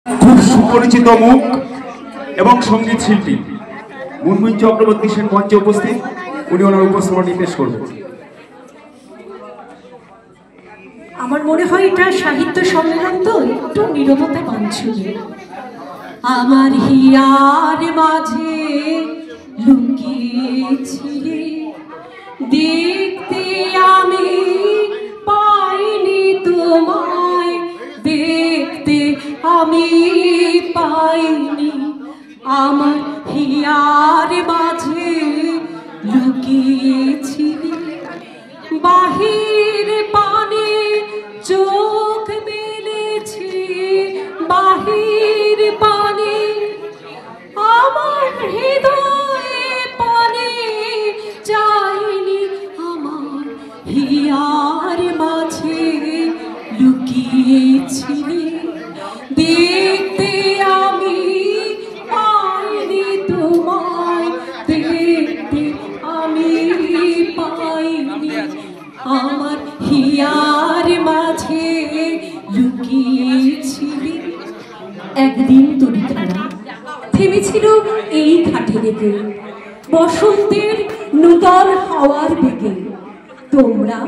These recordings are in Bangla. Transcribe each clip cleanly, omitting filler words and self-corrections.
খুব সুপরিচিত মুখ এবং সঙ্গীত শিল্পী মুনমুন চক্রবর্তী সেন মঞ্চে উপস্থিত। উনি ওনার উপস্থাপনা পেশ করবেন। আমার মনে হয় এটা সাহিত্য সম্মেলন, তো একটু নীরবতা বাঞ্ছনীয়। আমার হিয়ার মাঝে লুকিয়েছিলে, দেখতে আমি পাইনি তোমায়, দেখতে আমি পাইনি। আমার হিয়ার মাঝে লুকিয়েছিলে, বাহির পানে চোখ মেলেছি, বাহির পানে আমার হৃদয়ে পানে চাইনি। আমার হিয়ার মাঝে লুকিয়েছিলে, দেখতে আমি পাইনি তোমায়, দেখতে আমি পাইনি। আমার হিয়ার মাঝে লুকিয়েছিলে। একদিন তরিখানা থেমেছিল এই ঘাটে লেগে, বসন্তের নূতন হাওয়ার বেগে। তোমরা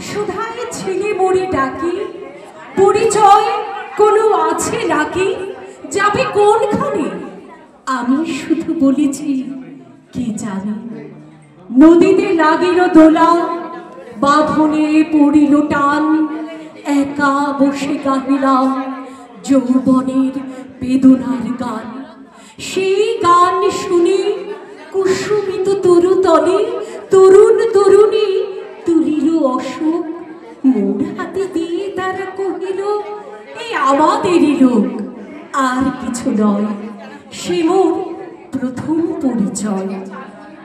শুধায় ছেলে মরে ডাকি, পরিচয় কোনো আছে নাকি, যাবে কোনখানে? আমি শুধু বলেছি কে জানে। নদীতে লাগিল দোলা, বাঁধনে পড়িল টান, একা বসে গাহিলাম যৌবনের বেদনার গান। সেই গান শুনি কুসুমিত তরুতলে, তরুণ তরুণী তুলিল অশোক, মোর হাতে দিয়ে তারা কহিল এই আমাদেরই লোক, আর কিছু নয়। সে মোর প্রথম পরিচয়।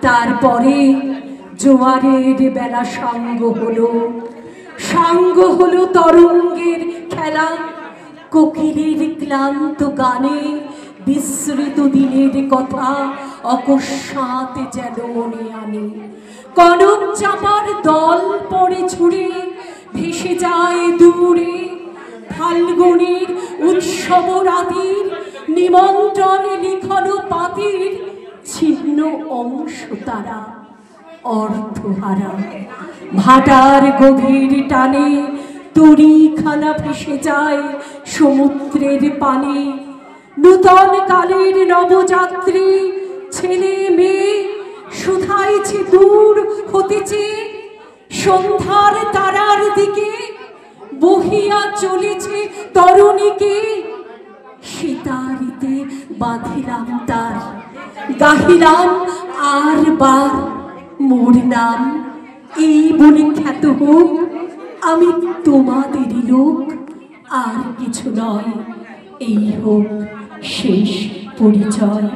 তারপরে জোয়ারের বেলা সাঙ্গ হলো, সাঙ্গ হলো তরঙ্গের খেলা, কোকিলের ক্লান্ত গানে বিস্মৃত দিনের কথা অকস্মাৎ যেন মনে আনে। কনক চাপার দল পড়ে ছুড়ে ভেসে যায় দূরে, ফাল্গুনের উৎসব রাতির নিমন্ত্রণ লিখন পাতির ছিন্ন অংশ তারা অর্থহারা। ভাটার গভীর টানে তরিখানা ভেসে যায় সমুদ্রের পানে। নূতন কালের নবযাত্রী ছেলে মেয়ে শুধাইছে দূর হতেছে, সন্ধ্যার তারার দিকে বহিয়া চলেছে তরুণীকে। সীতারিতে বাঁধিলাম তার, গাহিলাম আর বার মোর নাম, এই বলে খ্যাত হোক আমি তোমাদেরই লোক, আর কিছু নয়। এই হোক শেষ পরিচয়।